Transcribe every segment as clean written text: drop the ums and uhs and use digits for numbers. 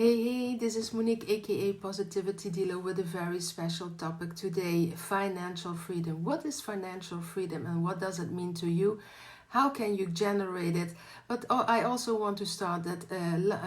Hey, this is Monique, aka Positivity Dealer, with a very special topic today: financial freedom. What is financial freedom and what does it mean to you? How can you generate it? But I also want to start that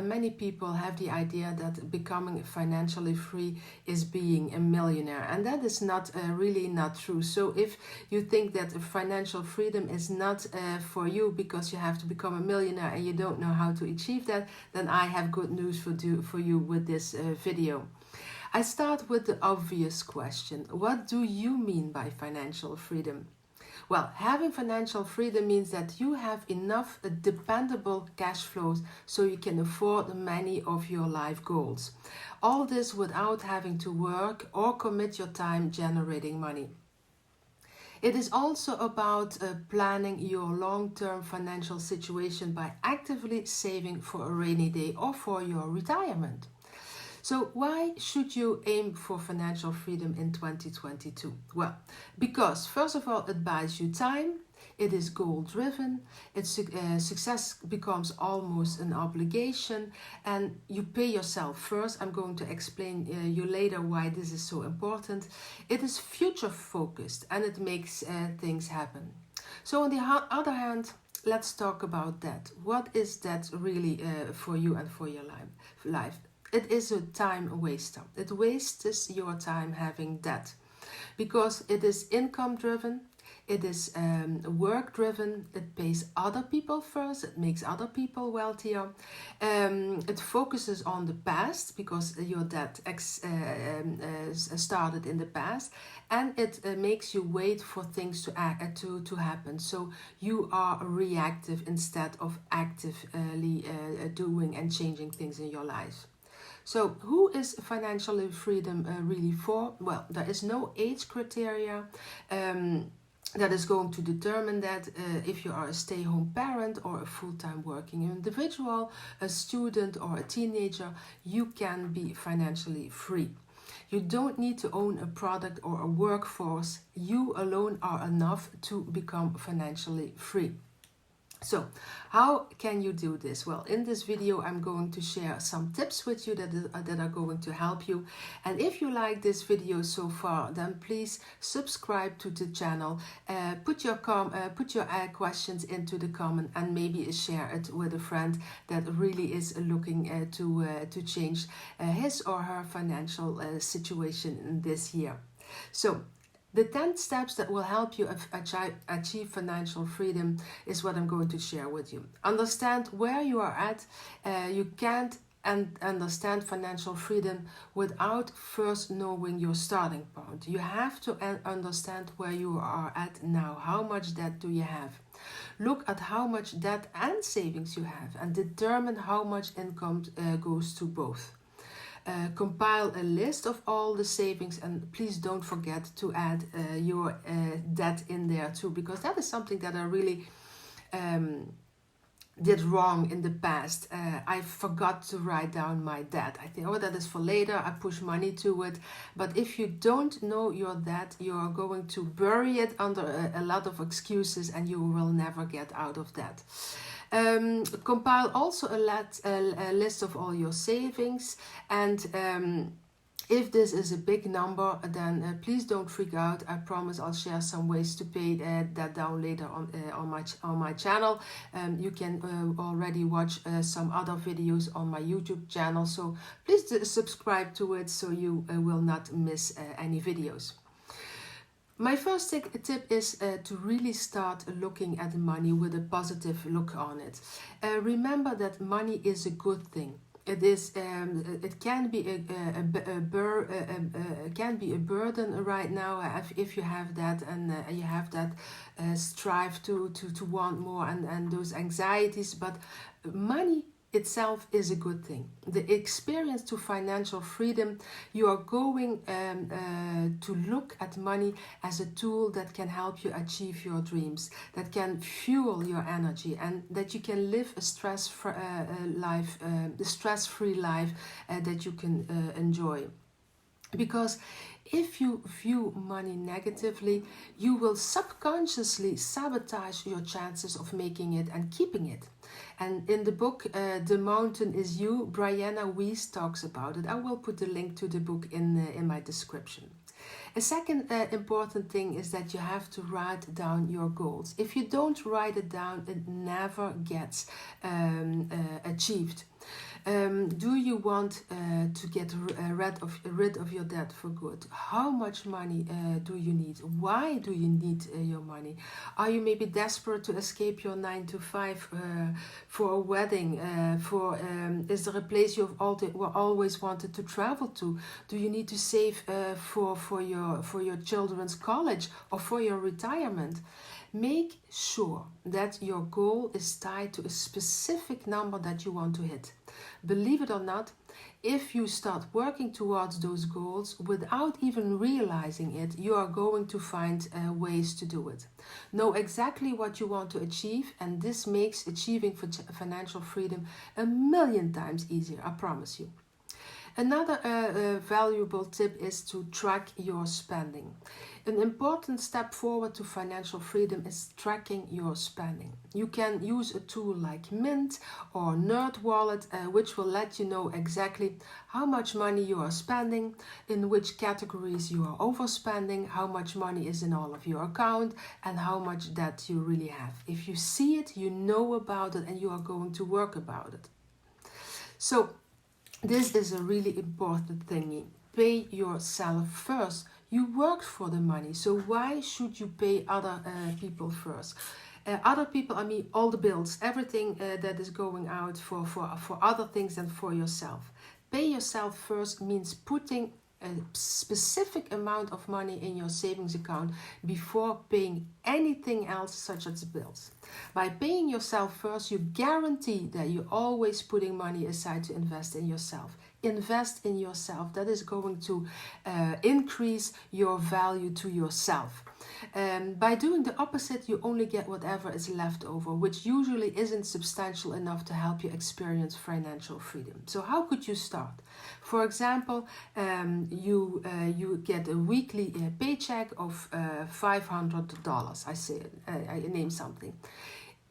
many people have the idea that becoming financially free is being a millionaire, and that is not really not true. So if you think that financial freedom is not for you because you have to become a millionaire and you don't know how to achieve that, then I have good news for you with this video. I start with the obvious question: what do you mean by financial freedom? Well, having financial freedom means that you have enough dependable cash flows so you can afford many of your life goals. All this without having to work or commit your time generating money. It is also about planning your long-term financial situation by actively saving for a rainy day or for your retirement. So why should you aim for financial freedom in 2022? Well, because first of all, it buys you time, it is goal-driven, success becomes almost an obligation, and you pay yourself first. I'm going to explain you later why this is so important. It is future-focused and it makes things happen. So on the other hand, let's talk about that. What is that really for you and for your life? It is a time waster. It wastes your time having debt because it is income driven, it is work driven, it pays other people first, it makes other people wealthier, it focuses on the past because your debt started in the past, and it makes you wait for things to happen. So you are reactive instead of actively doing and changing things in your life. So who is financial freedom really for? Well, there is no age criteria that is going to determine that. If you are a stay-home parent or a full-time working individual, a student or a teenager, you can be financially free. You don't need to own a product or a workforce. You alone are enough to become financially free. So, how can you do this? Well, in this video, I'm going to share some tips with you that are going to help you. And if you like this video so far, then please subscribe to the channel. Put your questions into the comment and maybe share it with a friend that really is looking to change his or her financial situation in this year. So, the 10 steps that will help you achieve financial freedom is what I'm going to share with you. Understand where you are at. You can't understand financial freedom without first knowing your starting point. You have to understand where you are at now. How much debt do you have? Look at how much debt and savings you have and determine how much income goes to both. Compile a list of all the savings, and please don't forget to add your debt in there too, because that is something that I really did wrong in the past. I forgot to write down my debt. I think, oh, that is for later. I push money to it. But if you don't know your debt, you are going to bury it under a lot of excuses and you will never get out of that. Compile also a list of all your savings, and if this is a big number, then please don't freak out. I promise I'll share some ways to pay that down later on my channel. You can already watch some other videos on my YouTube channel, so please subscribe to it so you will not miss any videos. My first tip is to really start looking at money with a positive look on it. Remember that money is a good thing. It is. It can be can be a burden right now if you have that, and you have that strive to want more and those anxieties. But money itself is a good thing. The experience to financial freedom, you are going to look at money as a tool that can help you achieve your dreams, that can fuel your energy, and that you can live a stress-free life that you can enjoy. Because if you view money negatively, you will subconsciously sabotage your chances of making it and keeping it. And in the book, The Mountain Is You, Brianna Weiss talks about it. I will put the link to the book in my description. A second important thing is that you have to write down your goals. If you don't write it down, it never gets achieved. Do you want to get rid of your debt for good? How much money do you need? Why do you need your money? Are you maybe desperate to escape your 9 to 5 for a wedding? Is there a place you've always wanted to travel to? Do you need to save for your children's college or for your retirement? Make sure that your goal is tied to a specific number that you want to hit. Believe it or not, if you start working towards those goals without even realizing it, you are going to find ways to do it. Know exactly what you want to achieve, and this makes achieving financial freedom a million times easier, I promise you. Another valuable tip is to track your spending. An important step forward to financial freedom is tracking your spending. You can use a tool like Mint or NerdWallet, which will let you know exactly how much money you are spending, in which categories you are overspending, how much money is in all of your account, and how much debt you really have. If you see it, you know about it, and you are going to work about it. So, this is a really important thingy. Pay yourself first. You worked for the money, so why should you pay other people first? Other people, I mean all the bills, everything that is going out for other things than for yourself. Pay yourself first means putting a specific amount of money in your savings account before paying anything else such as bills. By paying yourself first, you guarantee that you're always putting money aside to invest in yourself. Invest in yourself. That is going to increase your value to yourself. By doing the opposite, you only get whatever is left over, which usually isn't substantial enough to help you experience financial freedom. So how could you start? For example, you get a weekly paycheck of $500. I name something.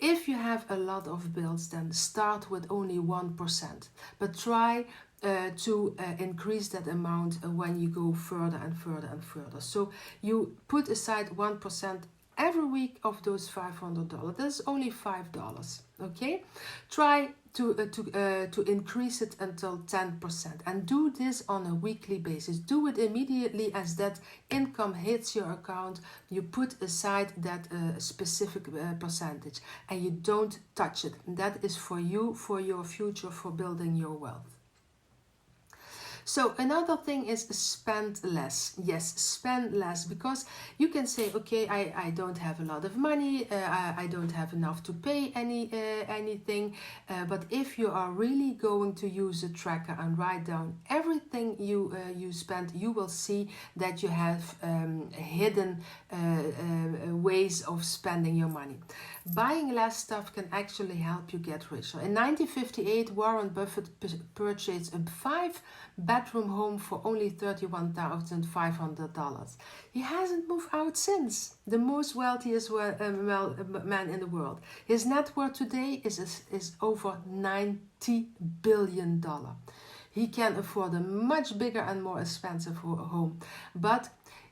If you have a lot of bills, then start with only 1%, but try to increase that amount when you go further and further and further. So you put aside 1% every week of those $500. That's only $5. Okay, try to increase it until 10%, and do this on a weekly basis. Do it immediately as that income hits your account. You put aside that specific percentage, and you don't touch it. That is for you, for your future, for building your wealth. So another thing is spend less. Yes, spend less, because you can say, okay, I don't have a lot of money, I don't have enough to pay anything, but if you are really going to use a tracker and write down everything you spend, you will see that you have hidden ways of spending your money. Buying less stuff can actually help you get richer. In 1958, Warren Buffett purchased a 5-bedroom home for only $31,500. He hasn't moved out since. The most wealthiest man in the world. His net worth today is over $90 billion. He can afford a much bigger and more expensive home, but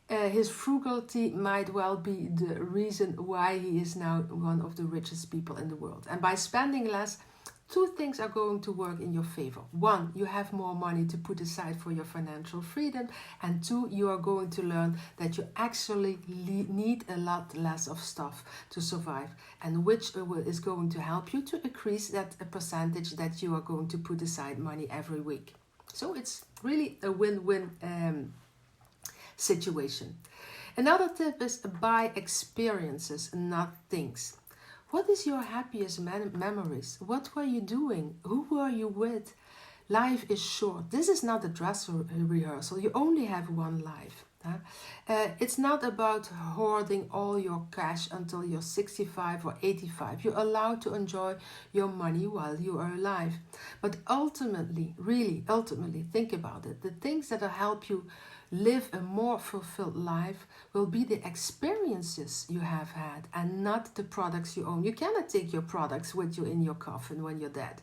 his frugality might well be the reason why he is now one of the richest people in the world. And by spending less, two things are going to work in your favor. One, you have more money to put aside for your financial freedom. And two, you are going to learn that you actually need a lot less of stuff to survive, and which is going to help you to increase that percentage that you are going to put aside money every week. So it's really a win-win situation. Another tip is buy experiences, not things. What is your happiest memories? What were you doing? Who were you with? Life is short. This is not a dress rehearsal. You only have one life. It's not about hoarding all your cash until you're 65 or 85. You're allowed to enjoy your money while you are alive. But ultimately, really ultimately, think about it. The things that help you live a more fulfilled life will be the experiences you have had and not the products you own. You cannot take your products with you in your coffin when you're dead.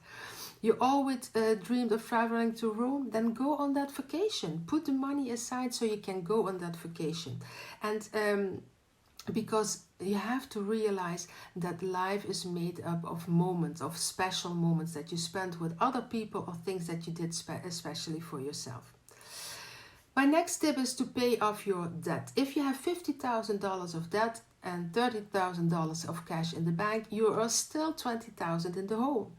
You always dreamed of traveling to Rome, then go on that vacation. Put the money aside so you can go on that vacation. And because you have to realize that life is made up of moments, of special moments that you spend with other people or things that you did especially for yourself. My next tip is to pay off your debt. If you have $50,000 of debt and $30,000 of cash in the bank, you are still $20,000 in the hole.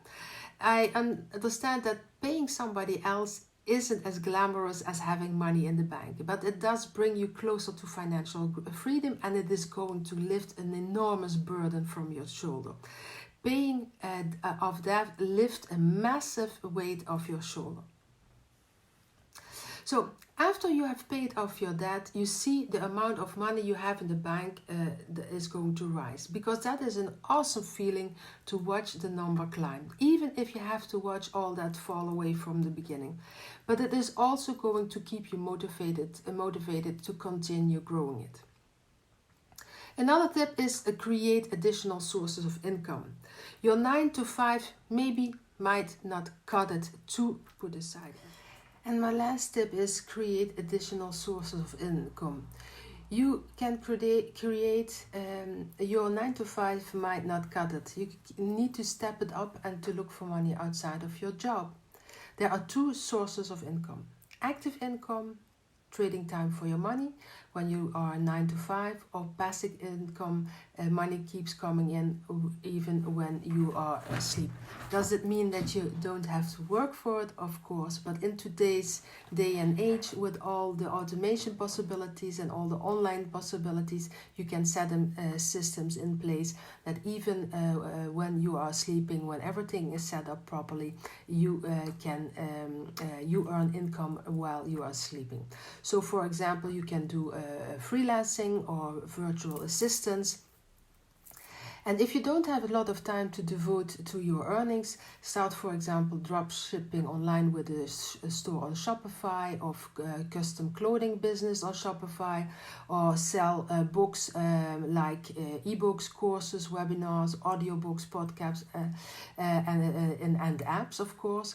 I understand that paying somebody else isn't as glamorous as having money in the bank, but it does bring you closer to financial freedom, and it is going to lift an enormous burden from your shoulder. Paying off debt lifts a massive weight off your shoulder. So after you have paid off your debt, you see the amount of money you have in the bank is going to rise, because that is an awesome feeling to watch the number climb, even if you have to watch all that fall away from the beginning. But it is also going to keep you motivated to continue growing it. Another tip is create additional sources of income. Your 9 to 5 might not cut it to put aside. And my last tip is create additional sources of income. You can create your 9 to 5 might not cut it. You need to step it up and to look for money outside of your job. There are 2 sources of income. Active income, trading time for your money when you are 9 to 5, or passive income, money keeps coming in even when you are asleep. Does it mean that you don't have to work for it? Of course, but in today's day and age, with all the automation possibilities and all the online possibilities, you can set systems in place that even when you are sleeping, when everything is set up properly, you earn income while you are sleeping. So for example, you can do freelancing or virtual assistants. And if you don't have a lot of time to devote to your earnings, start, for example, drop shipping online with a store on Shopify, or custom clothing business on Shopify, or sell books like ebooks, courses, webinars, audiobooks, podcasts, and apps, of course.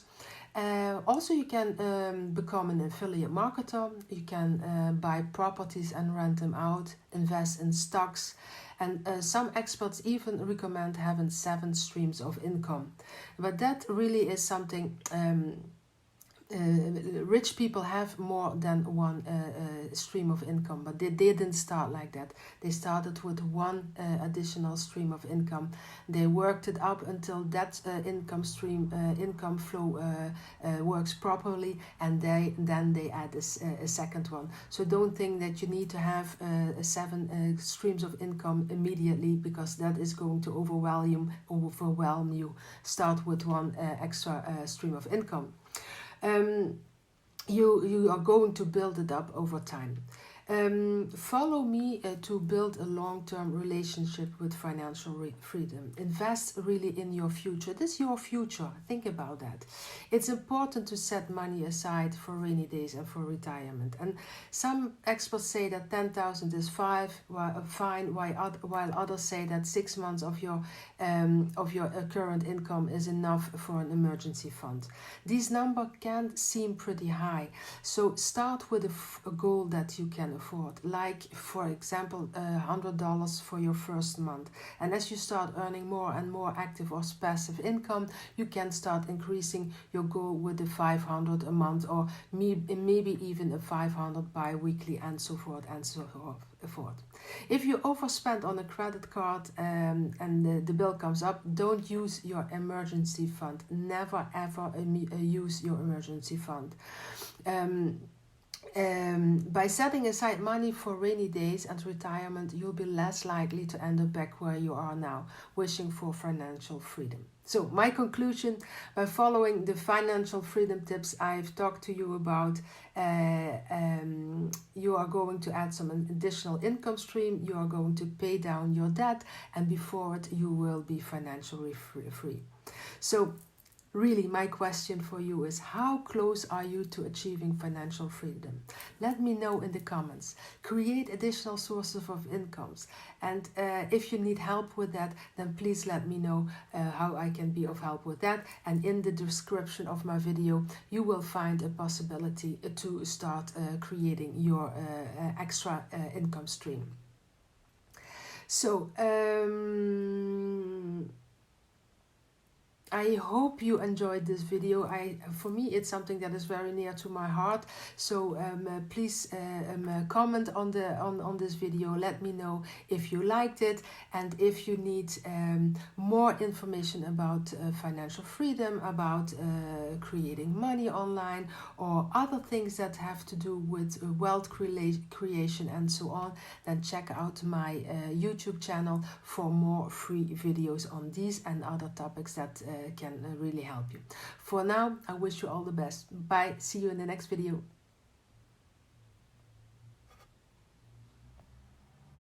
Also, you can become an affiliate marketer. You can buy properties and rent them out, invest in stocks, and some experts even recommend having 7 streams of income. But that really is something rich people have more than one stream of income, but they didn't start like that. They started with 1 additional stream of income. They worked it up until that income flow works properly, and then they add a second one. So don't think that you need to have 7 streams of income immediately, because that is going to overwhelm you. Start with 1 extra stream of income. You are going to build it up over time. Follow me to build a long-term relationship with financial freedom. Invest really in your future. This is your future. Think about that. It's important to set money aside for rainy days and for retirement. And some experts say that 10,000 is fine, while others say that 6 months of your current income is enough for an emergency fund. These numbers can seem pretty high, so start with a goal that you can afford, like for example $100 for your first month. And as you start earning more and more active or passive income, you can start increasing your goal with the $500 a month, or maybe even a $500 bi-weekly, and so forth and so forth. If you overspend on a credit card and the bill comes up, don't use your emergency fund. Never ever use your emergency fund. By setting aside money for rainy days and retirement, you'll be less likely to end up back where you are now, wishing for financial freedom. So my conclusion: by following the financial freedom tips I've talked to you about, you are going to add some additional income stream, you are going to pay down your debt, and before it you will be financially free. So really, my question for you is, how close are you to achieving financial freedom? Let me know in the comments. Create additional sources of incomes. And if you need help with that, then please let me know how I can be of help with that. And in the description of my video, you will find a possibility to start creating your extra income stream. So, I hope you enjoyed this video. For me, it's something that is very near to my heart. So please comment on this video. Let me know if you liked it, and if you need more information about financial freedom, about creating money online, or other things that have to do with wealth creation and so on, then check out my YouTube channel for more free videos on these and other topics that can really help you. For now, I wish you all the best. Bye. See you in the next video.